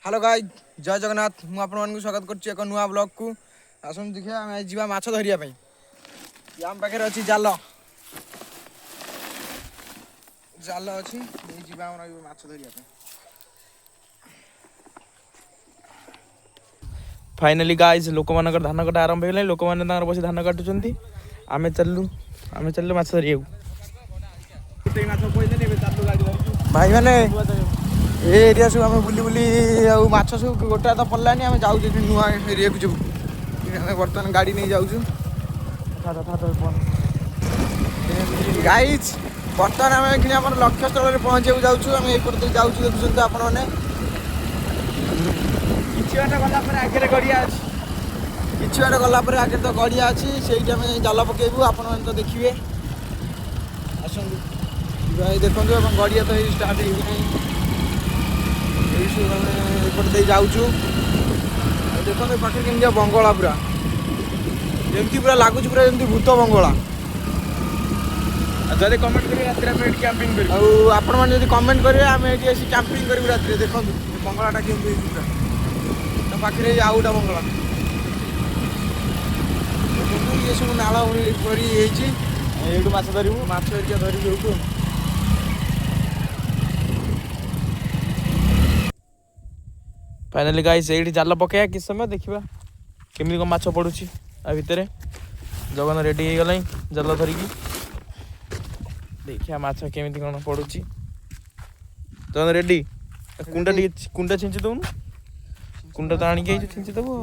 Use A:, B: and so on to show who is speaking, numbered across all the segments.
A: Hello guys जय जगन्नाथ मु आपन स्वागत करछि एक नुआ ब्लॉग को आसन देखिया हम जीवा माछ धरिया पई याम पाखे अछि जाल जाल अछि ए जीवा हम माछ धरिया पई
B: फाइनाली गाइज लोक मानकर धान कटा आरंभ होगला लोक माने तांकर बसी धान काटुचंती आमे चललु माछ धरिया
A: भाई माने ए एरिया सब हम बुली बुली आ माछ सब गोटा तो पल्लानी हम जाउ जे नुआ एरिया को जब हम वर्तमान गाड़ी नहीं जाउ गाइज बर्तमान आम कि लक्ष्य स्थल में पहुँचे जाऊँ आम एपटे जाऊँ देखुं आपण मैंने किछ बाट गला आगे गड़िया अच्छी किछ बाट गला आगे तो गड़िया अच्छी से जाल पकेबू आपण मैंने तो देखिए आसतु देखो गड़िया तो स्टार्ट होपटे जाऊँ देखो पाखे केमती बंगला पूरा जमी पूरा लगुच पूरा जमी भूत बंगला
B: जदि कमेंट करिए रात में कैंपिंग कर
A: आपण मैंने जब कमेंट करेंगे आम ये कैंपिंग करूँ रात देखो बंगलाटा केमती पूरा तो पाखे आउ गोटा बंगला ये सब नाल ये माछ धरबू माछ धरिक जो
B: फाइनाली गाइस एठी जाल पकेया कि समय देखिबा केमि को माछ पडुची आ भितरे जगन रेडी हे गलाई जाल धरिकी देखिया माछ केमि कोन पडुची जगन रेडी कुंडा छिंची दउन कुंडा तो आनी के छिंची दबो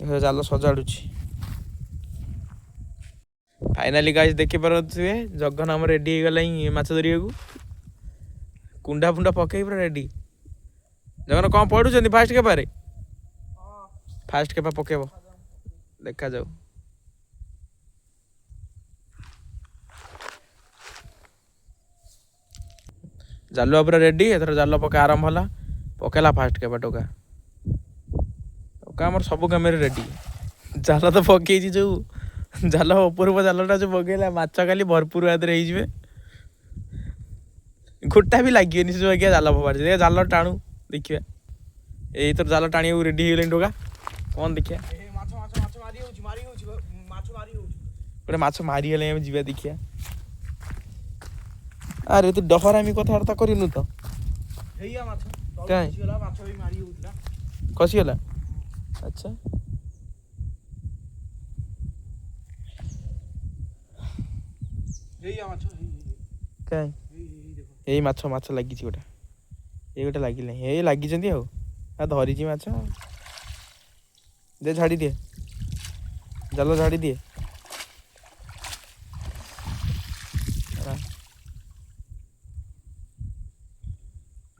B: ए जाल सजाडुची फाइनाली गाइस देखि परथुए जगन हम रेडी हे गलाई माछ धरिया को कुंडा फुंडा पकई पूरा रेडी जगन कौन पढ़ुଛନ୍ତି फास्ट के पारे फास्ट के पा पकेबो देखा जाऊ जालुआ पूरा रेडी एथर जाल पके आरंभ होला पकेला फास्ट के टोका टोका हमर सब कैमरे रेडी जाल तो पकई छी जो जाल ऊपर जालटा जो पकेला माछ खाली भरपूर आदरे हे जिवे गोटा भी लगे निश्चय जाल फबार जाल टाणु देखिए यही तो जाल टाणी रेडी हो टोका कौन देखिए गोटे माछ मारिगले जा देखिए अरे तू डहरामी कथबार्ता करनु तो खसीगला अच्छा कहीं यही माछ माछ लगी गोटे ये गोटे लगिले ये लगी आ धरी माछ दे झाड़ी दिए जाल झाड़ी दिए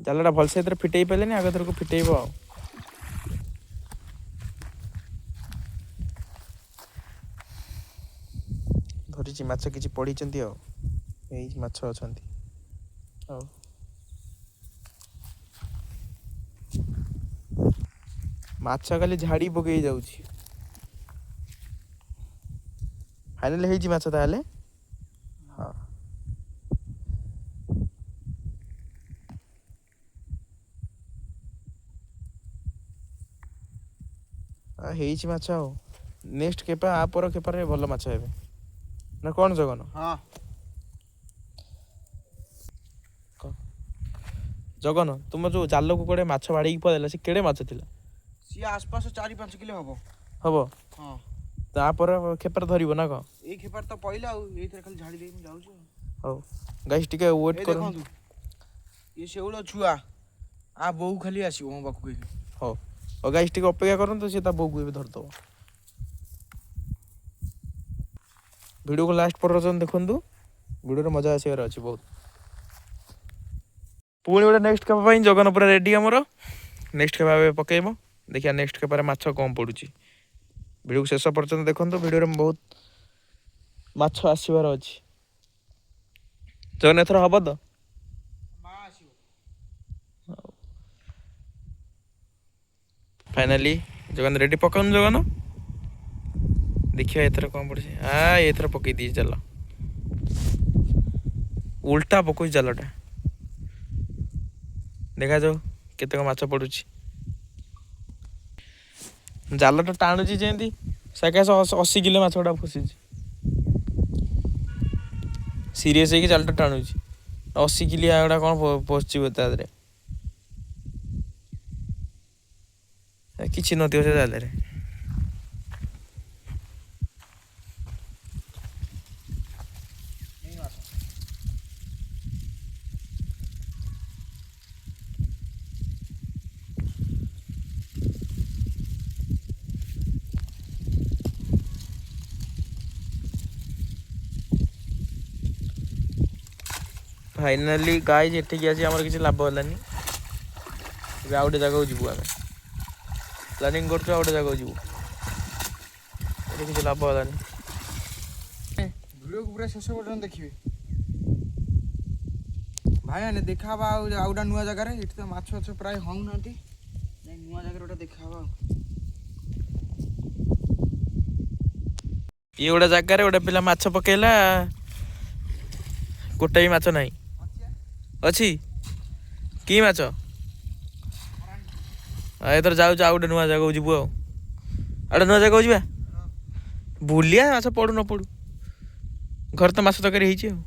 B: जालटा भलसे फिटे पारे आग थर को फिटेब आ धरी माछ किसी पड़ी माछ अच्छा माछ खाली झाड़ी पकई जाउची फाइनल हेजी माछ ताले हां हेजी माछ आ नेक्स्ट केपा आ पर केपा रे भलो माछ हेबे ना कोन जगन
A: हां
B: जगन तुम जो जाल को कोड़े माछ बाड़ी पदेला से केड़े माछ थिला
A: सी आसपास 4-5 किलो हबो
B: हबो
A: हां
B: तापर खेपर धरिबो ना को
A: ए खेपर तो पहिला आ एथरे खाली झाड़ी दे जाउ छु
B: हो गाइस टिके वेट करो
A: ये सेउलो छुआ आ बहु खाली आसीबो हम बाकू कहि
B: हो ओ गाइस टिके अपेक्षा करन तो से ता बहु भी धर दो वीडियो को लास्ट पर रजन देखंतु वीडियो रे मजा आसीबार अछि बहुत पुणी गोटे नेक्स्ट खेपा जगन पूरा रेडी आमर नेक्स्ट खेपा पकेब देखिए नेक्स्ट खेपार माछ कम पड़ुची वीडियो को शेष पर्यंत देखो वीडियो में बहुत माछ आसबार अच्छी जगन एथर हम तो फाइनाली जगन रेडी पकाउन जगन देखिए एथर कौन पड़े एथर पकई दी चल उल्टा पकड़ जालटा ଦେଖାଯାଉ କେତେକ ମାଛ ପଡ଼ୁଛି। ଜାଲଟା ଟାଣୁଛି ଯେମିତି ସାକାଶ 80 କିଲୋ ମାଛ ଗୁଡ଼ା ଫସିଛି। ସିରିୟସ୍ ହେଇକି ଜାଲଟା ଟାଣୁଛି 80 କିଲିଆ ଗୁଡ଼ା କ'ଣ ପଶିଯିବ ତା ଦେହରେ। କିଛି ନଥିବ ସେ ଜାଲରେ। फाइनाली गाइज एठिक आसी आमर किसी लाभ हेलानी। ଏବେ ଆଉ ଗୋଟେ ଜାଗାକୁ ଯିବୁ ଆମେ ପ୍ଲାନିଂ କରୁଛୁ ଆଉ ଗୋଟେ ଜାଗାକୁ ଯିବୁ। ଏଠି କିଛି ଲାଭ ହେଲାନି।
A: ଭିଡ଼ିଓକୁ ପୁରା ଶେଷ ପର୍ଯ୍ୟନ୍ତ ଦେଖିବେ ଭାଇମାନେ। ଦେଖାହେବା ଆଉ ଗୋଟେ ନୂଆ ଜାଗାରେ। ଏଠି ତ ମାଛ ପ୍ରାୟ ହଉନାହାନ୍ତି, ଯାଇ ନୂଆ ଜାଗାରେ ଗୋଟେ ଦେଖାହେବା ଆଉ।
B: ଇଏ ଗୋଟେ ଜାଗାରେ ଗୋଟେ ପିଲା ମାଛ ପକେଇଲା, ଗୋଟାଏ ମାଛ ନାହିଁ। ଅଛି କି ମାଛ? ଏଥର ଯାଉଛୁ ଆଉ ଗୋଟେ ନୂଆ ଜାଗାକୁ ଯିବୁ। ଆଉ ଗୋଟେ ନୂଆ ଜାଗାକୁ ଯିବା ବୁଲିଆ। ମାଛ ପଡ଼ୁ ନ ପଡ଼ୁ, ଘରେ ତ ମାଛ ତରକାରୀ ହେଇଛି ଆଉ।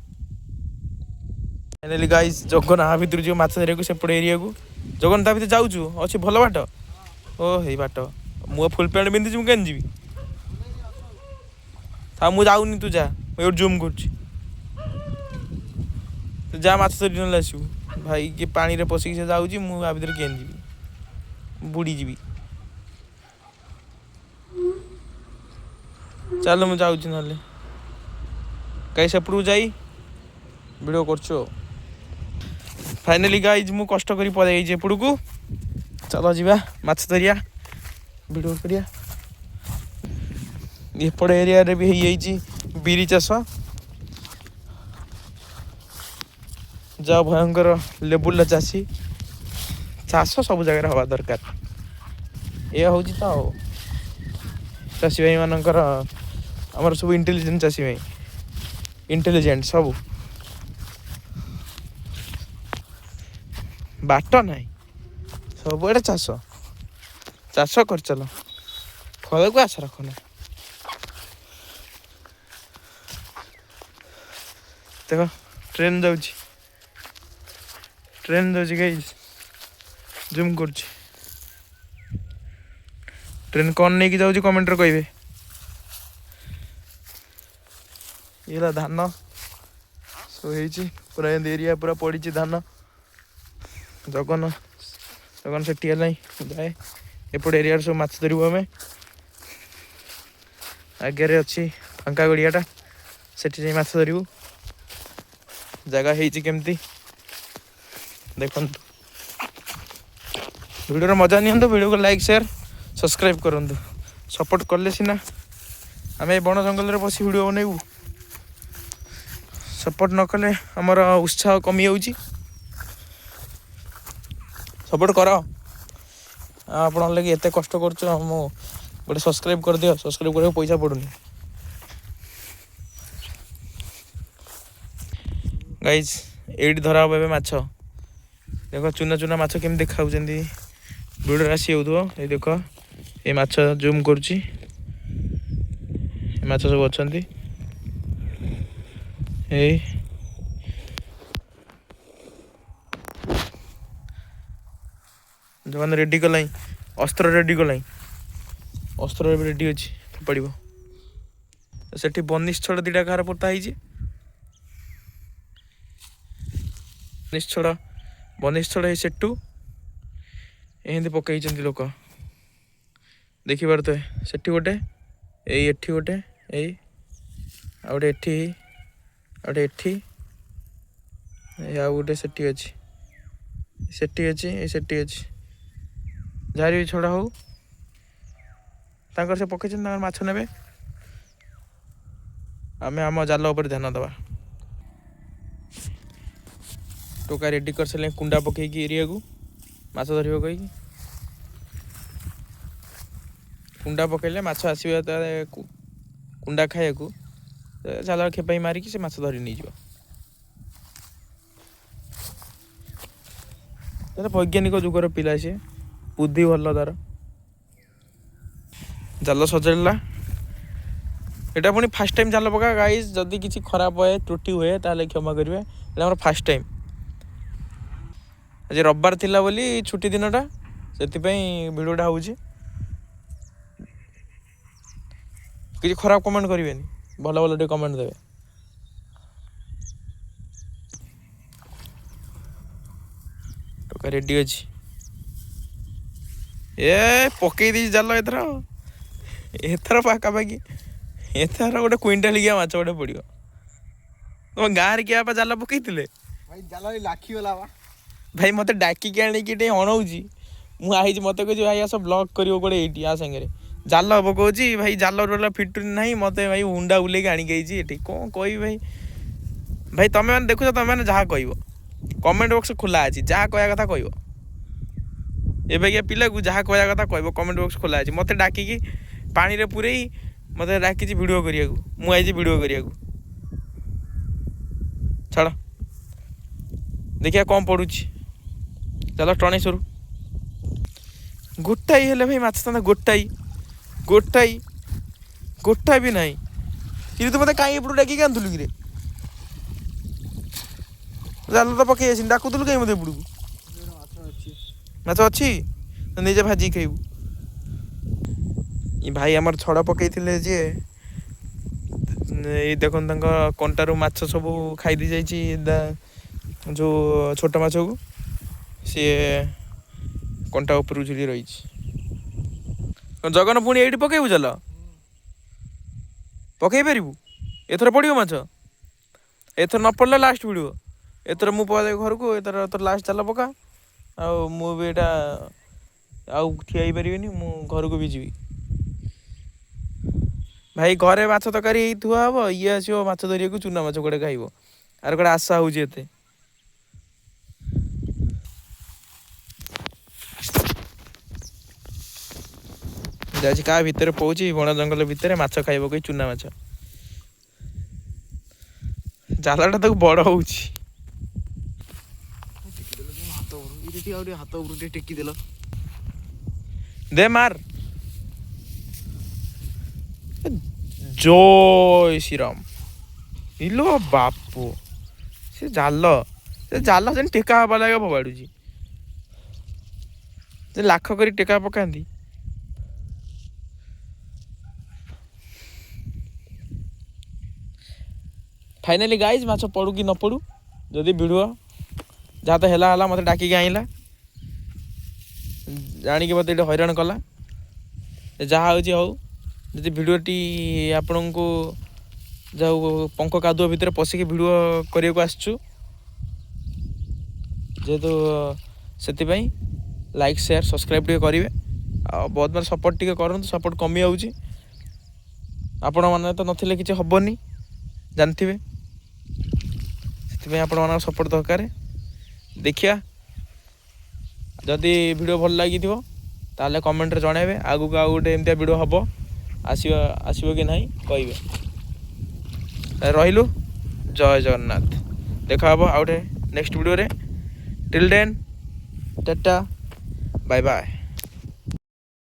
B: ଫାଇନାଲି ଗାଇସ୍ ଜଗନ ଆ ଭିତରୁ ଯିବ ମାଛ ଧରିବାକୁ ସେପଟେ ଏରିଆକୁ। ଜଗନ ତା ଭିତରେ ଯାଉଛୁ, ଅଛି ଭଲ ବାଟ। ଓ ହେଇ ବାଟ, ମୁଁ ଫୁଲ୍ ପ୍ୟାଣ୍ଟ ପିନ୍ଧିଛି, ମୁଁ କେମିତି ଯିବି? ଥାଉ ମୁଁ ଯାଉନି, ତୁ ଯା, ମୁଁ ଏଇଠି ଜୁମ୍ କରୁଛି। ତୁ ଯା ମାଛ ଧରି ନହେଲେ ଆସିବୁ। ଭାଇ କିଏ ପାଣିରେ ପଶିକି ସେ ଯାଉଛି, ମୁଁ ଆ ଭିତରେ କେମିତି ଯିବି? ବୁଡ଼ିଯିବି। ଚାଲ ମୁଁ ଯାଉଛି ନହେଲେ। କାହିଁ ସେପଟକୁ ଯାଇ ଭିଡ଼ିଓ କରୁଛୁ ଆଉ। ଫାଇନାଲି ଗାଇଜ୍ ମୁଁ କଷ୍ଟ କରି ପଳେଇ ଏପଟକୁ। ଚାଲ ଯିବା ମାଛ ଧରିବା, ଭିଡ଼ିଓ କରିବା। ଏପଟ ଏରିଆରେ ବି ହେଇଯାଇଛି ବିରି ଚାଷ। ଯାହା ଭୟଙ୍କର ଲେବୁଲର ଚାଷୀ। ଚାଷ ସବୁ ଜାଗାରେ ହେବା ଦରକାର। ଏଇଆ ହେଉଛି ତ ଆଉ ଚାଷୀ ଭାଇମାନଙ୍କର। ଆମର ସବୁ ଇଣ୍ଟେଲିଜେଣ୍ଟ ଚାଷୀ ଭାଇ, ଇଣ୍ଟେଲିଜେଣ୍ଟ ସବୁ। ବାଟ ନାହିଁ, ସବୁଆଡ଼େ ଚାଷ। ଚାଷ କରିଚାଲ, ଫଳକୁ ଆଶା ରଖନା। ଦେଖ ଟ୍ରେନ୍ ଯାଉଛି, ଟ୍ରେନ୍ ଯାଉଛି ଗାଇସ୍, ଜୁମ୍ କରୁଛି। ଟ୍ରେନ୍ କ'ଣ ନେଇକି ଯାଉଛି କମେଣ୍ଟରେ କହିବେ। ଇଏ ହେଲା ଧାନ ସବୁ ହେଇଛି, ପୁରା ଏମିତି ଏରିଆ ପୁରା ପଡ଼ିଛି ଧାନ। ଜଗନ ସେଠି ହେଲାଣି ଯାଏ। ଏପଟ ଏରିଆରେ ସବୁ ମାଛ ଧରିବୁ ଆମେ। ଆଗରେ ଅଛି ଫାଙ୍କା ଗଡ଼ିଆଟା, ସେଠି ଯାଇ ମାଛ ଧରିବୁ। ଜାଗା ହେଇଛି କେମିତି ଦେଖନ୍ତୁ। ଭିଡ଼ିଓର ମଜା ନିଅନ୍ତୁ। ଭିଡ଼ିଓକୁ ଲାଇକ୍ ସେୟାର ସବସ୍କ୍ରାଇବ୍ କରନ୍ତୁ। ସପୋର୍ଟ କଲେ ସିନା ଆମେ ଏ ବଣ ଜଙ୍ଗଲରେ ବସି ଭିଡ଼ିଓ ବନେଇବୁ। ସପୋର୍ଟ ନ କଲେ ଆମର ଉତ୍ସାହ କମିଯାଉଛି। ସପୋର୍ଟ କର। ଆପଣଙ୍କ ଲାଗି ଏତେ କଷ୍ଟ କରୁଛୁ, ମୁଁ ଗୋଟେ ସବସ୍କ୍ରାଇବ୍ କରିଦିଅ। ସବସ୍କ୍ରାଇବ୍ କରିବାକୁ ପଇସା ପଡ଼ୁନି। ଗାଇଜ୍ ଏଇଠି ଧରା ହବ ଏବେ ମାଛ। ଦେଖ ଚୁନା ଚୁନା ମାଛ କେମିତି ଦେଖାଯାଉଛନ୍ତି, ଭିଡ଼ିଓରେ ଆସି ହେଉଥିବ। ଏଇ ଦେଖ ଏ ମାଛ ଜୁମ୍ କରୁଛି, ଏ ମାଛ ସବୁ ଅଛନ୍ତି। ଏଇ ଯେଉଁମାନେ ରେଡ଼ି କଲାଇଁ, ଅସ୍ତ୍ର ରେଡ଼ି କଲାଇଁ, ଅସ୍ତ୍ର ଏବେ ରେଡ଼ି ଅଛି ପଡ଼ିବ। ସେଠି ବନିଶଛଡ଼ ଦୁଇଟା କାହାର ପୋତା ହେଇଛି। ବନିଶଛଡ଼ ହେଇ ସେଠୁ ଏମିତି ପକେଇଛନ୍ତି ଲୋକ, ଦେଖିପାରୁଥିବେ। ସେଠି ଗୋଟେ, ଏଇ ଏଠି ଗୋଟେ, ଏଇ ଆଉ ଗୋଟେ ଏଠି, ଆଉ ଗୋଟେ ଏଠି, ଆଉ ଗୋଟେ ସେଠି ଅଛି, ସେଠି ଅଛି, ଏଇ ସେଠି ଅଛି। ଯାହାର ବି ଛଡ଼ା ହଉ, ତାଙ୍କର ସେ ପକେଇଛନ୍ତି, ତାଙ୍କର ମାଛ ନେବେ। ଆମେ ଆମ ଜାଲ ଉପରେ ଧ୍ୟାନ ଦେବା। ଟୋକା ରେଡ଼ି କରିସାରିଲେ କୁଣ୍ଡା ପକେଇକି ଏରିଆକୁ ମାଛ ଧରିବ କହିକି। କୁଣ୍ଡା ପକେଇଲେ ମାଛ ଆସିବ କୁଣ୍ଡା ଖାଇବାକୁ, ଜାଲ ଖେପାଇ ମାରିକି ସେ ମାଛ ଧରି ନେଇଯିବ। ଏଟା ବୈଜ୍ଞାନିକ ଯୁଗର ପିଲା ସିଏ, ବୁଦ୍ଧି ଭଲ ତାର। ଜାଲ ସଜାଡ଼ିଲା। ଏଇଟା ପୁଣି ଫାର୍ଷ୍ଟ ଟାଇମ୍ ଜାଲ ପକା ଗାଇସ୍, ଯଦି କିଛି ଖରାପ ହୁଏ ତ୍ରୁଟି ହୁଏ ତାହେଲେ କ୍ଷମା କରିବେ, ଏଇଟା ଆମର ଫାର୍ଷ୍ଟ ଟାଇମ୍। ଆଜି ରବିବାର ଥିଲା ବୋଲି ଛୁଟି ଦିନଟା, ସେଥିପାଇଁ ଭିଡ଼ିଓଟା ହେଉଛି। କିଛି ଖରାପ କମେଣ୍ଟ କରିବେନି, ଭଲ ଭଲ ଟିକେ କମେଣ୍ଟ ଦେବେ। ଟୋକା ରେଡ଼ି ଅଛି। ପକେଇ ଦେଇଛି ଜାଲ ଏଥର ପାଖାପାଖି ଏଥର ଗୋଟେ କୁଇଣ୍ଟାଲିକିଆ ମାଛ ଗୋଟେ ପଡ଼ିବ। ତମ ଗାଁରେ କିଏ ବାପା ଜାଲ ପକେଇଥିଲେ?
A: ଭାଇ ଜାଲ ଲାଖିଗଲା ବା।
B: ଭାଇ ମୋତେ ଡାକିକି ଆଣିକି ଟିକେ ଅନଉଛି, ମୁଁ ଆଇଛି, ମୋତେ କହୁଛି ଭାଇ ଆସ ବ୍ଲଗ୍ କରିବ ଗୋଟେ ଏଇଠି ଆ ସାଙ୍ଗରେ। ଜାଲ ପକଉଛି ଭାଇ, ଜାଲ ଟୋଟାଲ ଫିଟୁନି ନାହିଁ, ମୋତେ ଭାଇ ହୁଣ୍ଡା ବୁଲେଇକି ଆଣିକି ଆଇଛି ଏଠି। କ'ଣ କହିବି ଭାଇ? ଭାଇ ତମେମାନେ ଦେଖୁଛ, ତମେମାନେ ଯାହା କହିବ କମେଣ୍ଟ ବକ୍ସ ଖୋଲା ଅଛି, ଯାହା କହିବା କଥା କହିବ। ଏବେକିଆ ପିଲାକୁ ଯାହା କହିବା କଥା କହିବ, କମେଣ୍ଟ ବକ୍ସ ଖୋଲା ଅଛି। ମୋତେ ଡାକିକି ପାଣିରେ ପୁରେଇ ମୋତେ ଡାକିଛି ଭିଡ଼ିଓ କରିବାକୁ, ମୁଁ ଆଇଛି ଭିଡ଼ିଓ କରିବାକୁ। ଛାଡ଼, ଦେଖିବା କ'ଣ ପଡ଼ୁଛି। ଚାଲ ଟଣେଇ ସରୁ। ଗୋଟାଇ ହେଲେ ଭାଇ ମାଛ ଥାନ୍ତା, ଗୋଟାଇ ବି ନାହିଁ। କିନ୍ତୁ ତୁ ମୋତେ କାହିଁ ଏପଟୁ ଡାକିକି ଆଣିଥିଲୁ କିରେ? ଜାଲ ତ ପକେଇ ଆସିନି, ଡାକୁଥିଲୁ କାହିଁ ମୋତେ ଏପଟକୁ? ମାଛ ଅଛି, ନିଜେ ଭାଜିକି ଖାଇବୁ। ଏ ଭାଇ ଆମର ଛଡ଼ ପକେଇଥିଲେ ଯିଏ, ଏଇ ଦେଖନ୍ତୁ ତାଙ୍କ କଣ୍ଟାରୁ ମାଛ ସବୁ ଖାଇଦେଇ ଯାଇଛି, ଯେଉଁ ଛୋଟ ମାଛକୁ। ସିଏ କଣ୍ଟା ଉପରକୁ ଝୁଲି ରହିଛି। ଜଗନ ପୁଣି ଏଇଠି ପକେଇବୁ ଜାଲ? ପକେଇ ପାରିବୁ? ଏଥର ପଡ଼ିବ ମାଛ? ଏଥର ନ ପଡ଼ିଲେ ଲାଷ୍ଟ ଭିଡ଼ିଓ। ଏଥର ମୁଁ ପକାଯାଏ ଘରକୁ, ଏଥର ତୋର ଲାଷ୍ଟ ଜାଲ ପକା। ଆଉ ମୁଁ ବି ଏଇଟା ଆଉ ଠିଆ ହେଇପାରିବିନି, ମୁଁ ଘରକୁ ବି ଯିବି। ଭାଇ ଘରେ ମାଛ ତରକାରୀ ଥୁଆ ହବ, ଇଏ ଆସିବ ମାଛ ଧରିବାକୁ, ଚୁନା ମାଛ ଗୋଟେ ଖାଇବ। ଆର ଗୋଟେ ଆଶା ହେଉଛି ଏତେ। ଯାଉଛି କାହା ଭିତରେ ପଉଛି, ବଣ ଜଙ୍ଗଲ ଭିତରେ ମାଛ ଖାଇବ କହି, ଚୁନା ମାଛ। ଜାଲଟା ତାକୁ ବଡ଼ ହଉଛି।
A: ହାତ ଉପରୁ ଟିକେ ଟେକିଦେଲ।
B: ଦେ ମାର। ଜୟ ଶ୍ରୀରାମ। ଇଲୋ ବାପୁ, ସେ ଜାଲ ସେମିତି ଟେକା ହବା ଲାଗେ ଫୋପାଡ଼ୁଛି। ସେ ଲାଖ କରି ଟେକା ପକାନ୍ତି। ଫାଇନାଲି ଗାଇଜ ମାଛ ପଡ଼ୁ କି ନ ପଡ଼ୁ, ଯଦି ଭିଡ଼ିଓ ଯାହା ତ ହେଲା ମୋତେ ଡାକିକି ଆଣିଲା, ଜାଣିକି ମୋତେ ଏଠି ହଇରାଣ କଲା। ଯାହା ହେଉଛି ହଉ। ଯଦି ଭିଡ଼ିଓଟି ଆପଣଙ୍କୁ ଯାଉ ପଙ୍କ କାଦୁଅ ଭିତରେ ପଶିକି ଭିଡ଼ିଓ କରିବାକୁ ଆସିଛୁ, ଯେହେତୁ ସେଥିପାଇଁ ଲାଇକ୍ ସେୟାର ସବସ୍କ୍ରାଇବ୍ ଟିକେ କରିବେ। ଆଉ ବହୁତ ମାନେ ସପୋର୍ଟ ଟିକେ କରନ୍ତୁ, ସପୋର୍ଟ କମି ଯାଉଛି। ଆପଣମାନେ ତ ନଥିଲେ କିଛି ହେବନି, ଜାଣିଥିବେ। ସେଥିପାଇଁ ଆପଣମାନଙ୍କ ସପୋର୍ଟ ଦରକାର। ଦେଖିବା, ଯଦି ଭିଡ଼ିଓ ଭଲ ଲାଗିଥିବ ତାହେଲେ କମେଣ୍ଟରେ ଜଣାଇବେ। ଆଗକୁ ଆଉ ଗୋଟେ ଏମିତିଆ ଭିଡ଼ିଓ ହେବ, ଆସିବ କି ନାହିଁ କହିବେ। ରହିଲୁ, ଜୟ ଜଗନ୍ନାଥ। ଦେଖା ହେବ ଆଉ ଗୋଟେ ନେକ୍ସଟ ଭିଡ଼ିଓରେ। Till then tata bye bye.